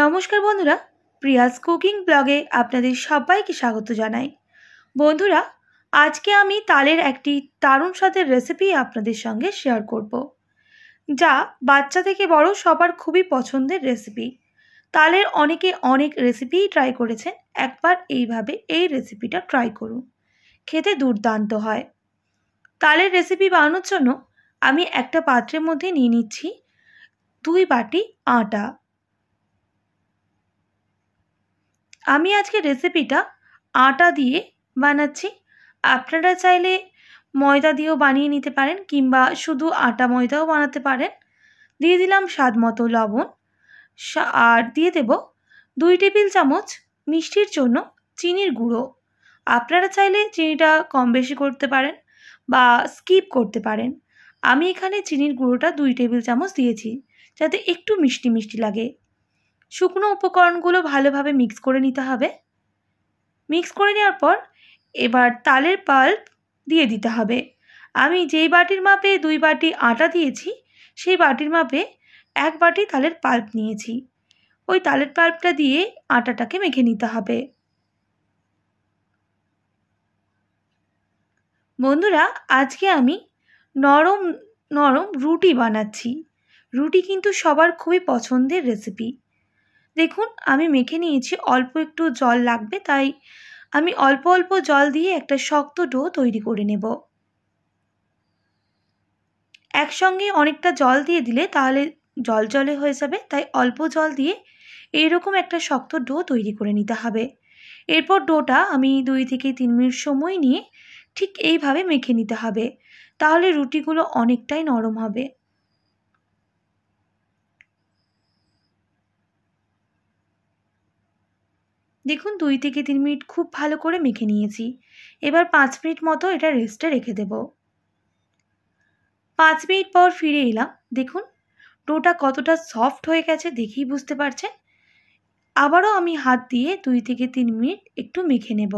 নমস্কার বন্ধুরা, Prius cooking ব্লগে আপনাদের সবাইকে স্বাগত জানাই। বন্ধুরা, আজকে আমি তালের একটি দারুণ স্বাদের রেসিপি আপনাদের সঙ্গে শেয়ার করব, যা বাচ্চা থেকে বড় সবার খুবই পছন্দের রেসিপি। তালের অনেকে অনেক রেসিপিই ট্রাই করেছেন, একবার এইভাবে এই রেসিপিটা ট্রাই করুন, খেতে দুর্দান্ত হয়। তালের রেসিপি বানানোর জন্য আমি একটা পাত্রের মধ্যে নিয়ে নিচ্ছি 2 বাটি আটা। আমি আজকে রেসিপিটা আটা দিয়ে বানাচ্ছি। আপনারা চাইলে ময়দা দিয়েও বানিয়ে নিতে পারেন, কিংবা শুধু আটা ময়দাও বানাতে পারেন। দিয়ে দিলাম স্বাদ মতো লবণ, আর দিয়ে দেব 2 টেবিল চামচ মিষ্টির জন্য চিনির গুঁড়ো। আপনারা চাইলে চিনিটা কম বেশি করতে পারেন বা স্কিপ করতে পারেন। আমি এখানে চিনির গুঁড়োটা 2 টেবিল চামচ দিয়েছি, যাতে একটু মিষ্টি মিষ্টি লাগে। শুকনো উপকরণগুলো ভালোভাবে মিক্স করে নিতে হবে। মিক্স করে নেওয়ার পর এবার তালের পাল্প দিয়ে দিতে হবে। আমি যেই বাটির মাপে 2 বাটি আটা দিয়েছি, সেই বাটির মাপে 1 বাটি তালের পাল্প নিয়েছি। ওই তালের পাল্পটা দিয়ে আটাটাকে মেখে নিতে হবে। বন্ধুরা, আজকে আমি নরম নরম রুটি বানাচ্ছি। রুটি কিন্তু সবার খুবই পছন্দের রেসিপি। দেখুন, আমি মেখে নিয়েছি, অল্প একটু জল লাগবে, তাই আমি অল্প অল্প জল দিয়ে একটা শক্ত ডো তৈরি করে নেব। একসঙ্গে অনেকটা জল দিয়ে দিলে তাহলে জল জলে হয়ে যাবে, তাই অল্প জল দিয়ে এইরকম একটা শক্ত ডো তৈরি করে নিতে হবে। এরপর ডোটা আমি 2 থেকে 3 মিনিট সময় নিয়ে ঠিক এইভাবে মেখে নিতে হবে, তাহলে রুটিগুলো অনেকটাই নরম হবে। দেখুন, 2 থেকে 3 মিনিট খুব ভালো করে মেখে নিয়েছি। এবার 5 মিনিট মতো এটা রেস্টে রেখে দেব। 5 মিনিট পর ফিরে এলাম। দেখুন, ডোটা কতটা সফট হয়ে গেছে দেখেই বুঝতে পারছেন। আবারও আমি হাত দিয়ে 2 থেকে 3 মিনিট একটু মেখে নেব।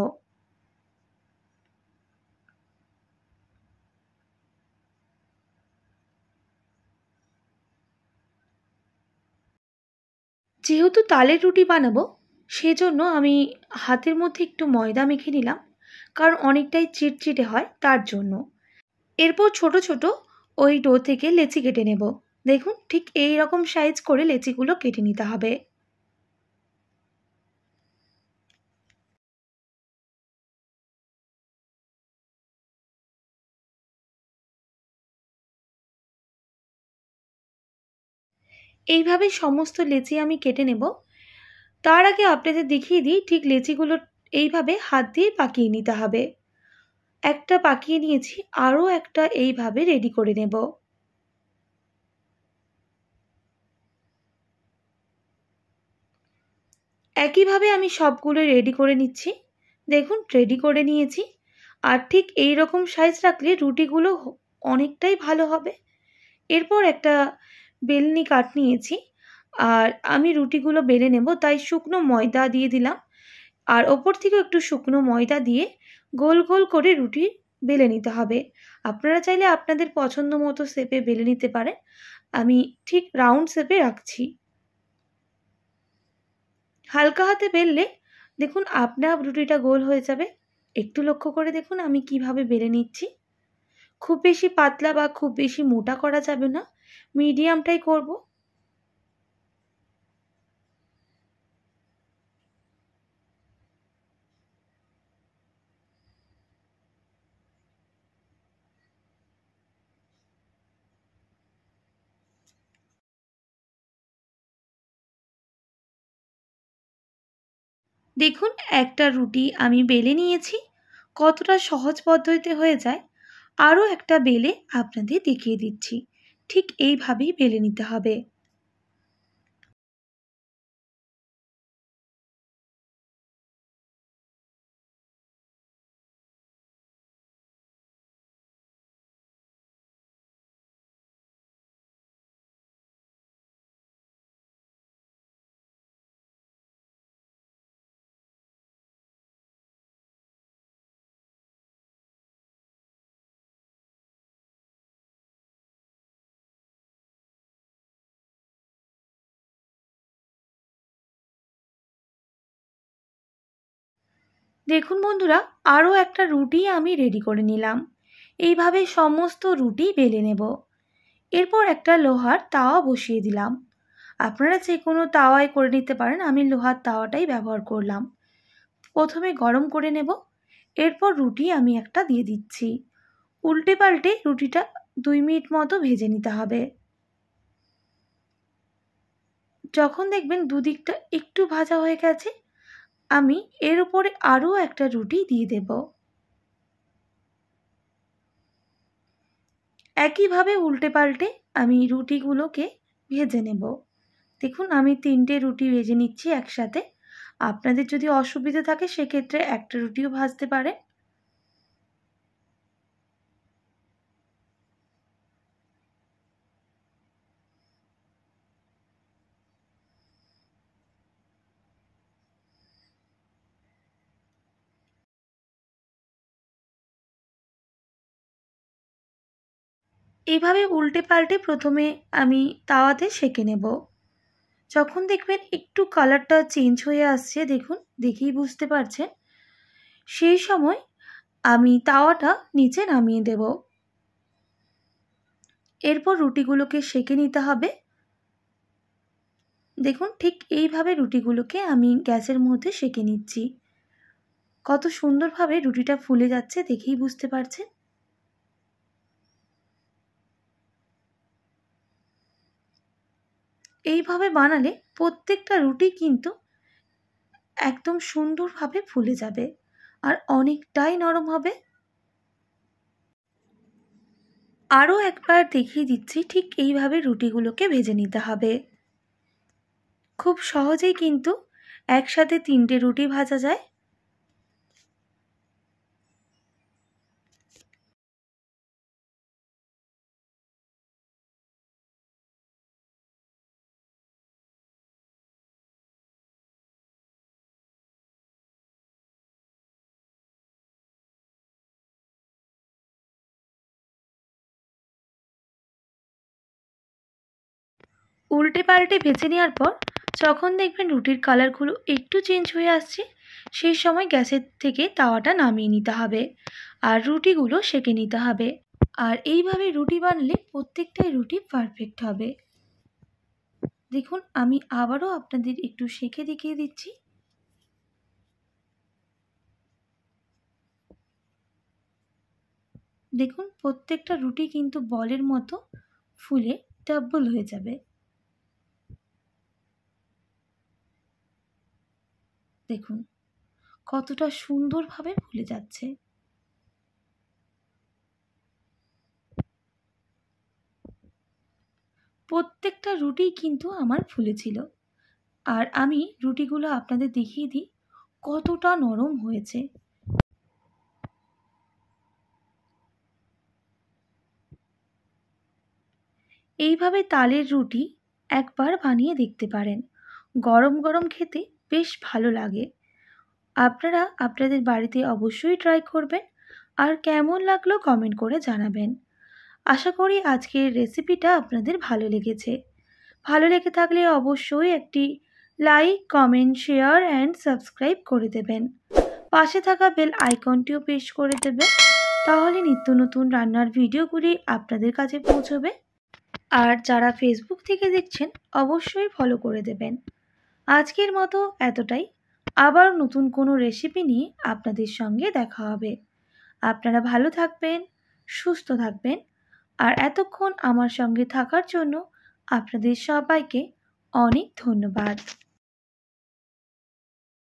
যেহেতু তালের রুটি বানাবো, সেজন্য আমি হাতের মধ্যে একটু ময়দা মেখে নিলাম, কারণ অনেকটাই চিটচিটে হয় তার জন্য। এরপর ছোট ছোট ওই ডো থেকে লেচি কেটে নেব। দেখুন, ঠিক এই রকম সাইজ করে লেচিগুলো কেটে নিতে হবে। এইভাবে সমস্ত লেচি আমি কেটে নেব। তার আগে আপনাদের দেখিয়ে দিই, ঠিক লেচিগুলো এইভাবে হাত দিয়ে পাকিয়ে নিতে হবে। একটা পাকিয়ে নিয়েছি, আরও একটা এইভাবে রেডি করে নেব। একইভাবে আমি সবগুলো রেডি করে নিচ্ছি। দেখুন, রেডি করে নিয়েছি। আর ঠিক এই রকম সাইজ রাখলে রুটিগুলো অনেকটাই ভালো হবে। এরপর একটা বেলনি কাঠ নিয়েছি, আর আমি রুটিগুলো বেলে নেব, তাই শুকনো ময়দা দিয়ে দিলাম। আর ওপর থেকেও একটু শুকনো ময়দা দিয়ে গোল গোল করে রুটি বেলে নিতে হবে। আপনারা চাইলে আপনাদের পছন্দ মতো শেপে বেলে নিতে পারেন। আমি ঠিক রাউন্ড শেপে রাখছি। হালকা হাতে বেললে দেখুন আপনা আপ রুটিটা গোল হয়ে যাবে। একটু লক্ষ্য করে দেখুন আমি কিভাবে বেলে নিচ্ছি। খুব বেশি পাতলা বা খুব বেশি মোটা করা যাবে না, মিডিয়ামটাই করব। দেখুন, একটা রুটি আমি বেলে নিয়েছি। কতটা সহজ পদ্ধতিতে হয়ে যায়। আরও একটা বেলে আপনাদের দেখিয়ে দিচ্ছি। ঠিক এইভাবেই বেলে নিতে হবে। দেখুন বন্ধুরা, আরও একটা রুটি আমি রেডি করে নিলাম। এইভাবে সমস্ত রুটি বেলে নেব। এরপর একটা লোহার তাওয়া বসিয়ে দিলাম। আপনারা যে কোনো তাওয়ায় করে নিতে পারেন, আমি লোহার তাওয়াটাই ব্যবহার করলাম। প্রথমে গরম করে নেব, এরপর রুটি আমি একটা দিয়ে দিচ্ছি। উল্টে পাল্টে রুটিটা 2 মিনিট মতো ভেজে নিতে হবে। যখন দেখবেন দুদিকটা একটু ভাজা হয়ে গেছে, আমি এর উপরে আরও একটা রুটি দিয়ে দেব। একইভাবে উল্টে পাল্টে আমি রুটিগুলোকে ভেজে নেব। দেখুন আমি 3টে রুটি ভেজে নিচ্ছি একসাথে। আপনাদের যদি অসুবিধা থাকে সেক্ষেত্রে একটা রুটিও ভাজতে পারে। এইভাবে উল্টে পাল্টে প্রথমে আমি তাওয়াতে সেঁকে নেব। যখন দেখবেন একটু কালারটা চেঞ্জ হয়ে আসছে, দেখুন দেখেই বুঝতে পারছেন, সেই সময় আমি তাওয়াটা নিচে নামিয়ে দেব। এরপর রুটিগুলোকে সেঁকে নিতে হবে। দেখুন ঠিক এইভাবে রুটিগুলোকে আমি গ্যাসের মধ্যে সেঁকে নিচ্ছি। কত সুন্দরভাবে রুটিটা ফুলে যাচ্ছে দেখেই বুঝতে পারছেন। এইভাবে বানালে প্রত্যেকটা রুটি কিন্তু একদম সুন্দরভাবে ফুলে যাবে আর অনেকটাই নরম হবে। আরও একবার দেখিয়ে দিচ্ছি, ঠিক এইভাবে রুটিগুলোকে ভেজে নিতে হবে। খুব সহজেই কিন্তু একসাথে 3টে রুটি ভাজা যায়। উল্টে পাল্টে ভেজে নেওয়ার পর যখন দেখবেন রুটির কালারগুলো একটু চেঞ্জ হয়ে আসছে, সেই সময় গ্যাসের থেকে তাওয়াটা নামিয়ে নিতে হবে আর রুটিগুলো সেঁকে নিতে হবে। আর এইভাবে রুটি বানালে প্রত্যেকটাই রুটি পারফেক্ট হবে। দেখুন আমি আবারও আপনাদের একটু সেঁকে দেখিয়ে দিচ্ছি। দেখুন প্রত্যেকটা রুটি কিন্তু বলের মতো ফুলে ডাবল হয়ে যাবে। দেখুন কতটা সুন্দরভাবে ফুলে যাচ্ছে। প্রত্যেকটা রুটি কিন্তু আমার ফুলেছিল। আর আমি রুটিগুলো আপনাদের দেখিয়ে দিই কতটা নরম হয়েছে। এইভাবে তালের রুটি একবার বানিয়ে দেখতে পারেন। গরম গরম খেতে বেশ ভালো লাগে। আপনারা আপনাদের বাড়িতে অবশ্যই ট্রাই করবেন আর কেমন লাগলো কমেন্ট করে জানাবেন। আশা করি আজকের রেসিপিটা আপনাদের ভালো লেগেছে। ভালো লেগে থাকলে অবশ্যই একটি like, comment, share and subscribe করে দেবেন। পাশে থাকা বেল আইকনটিও প্রেস করে দেবেন, তাহলে নিত্য নতুন রান্নার ভিডিওগুলি আপনাদের কাছে পৌঁছবে। আর যারা ফেসবুক থেকে দেখছেন অবশ্যই ফলো করে দেবেন। আজকের মতো এতটাই। আবার নতুন কোনো রেসিপি নিয়ে আপনাদের সঙ্গে দেখা হবে। আপনারা ভালো থাকবেন, সুস্থ থাকবেন আর এতক্ষণ আমার সঙ্গে থাকার জন্য আপনাদের সবাইকে অনেক ধন্যবাদ।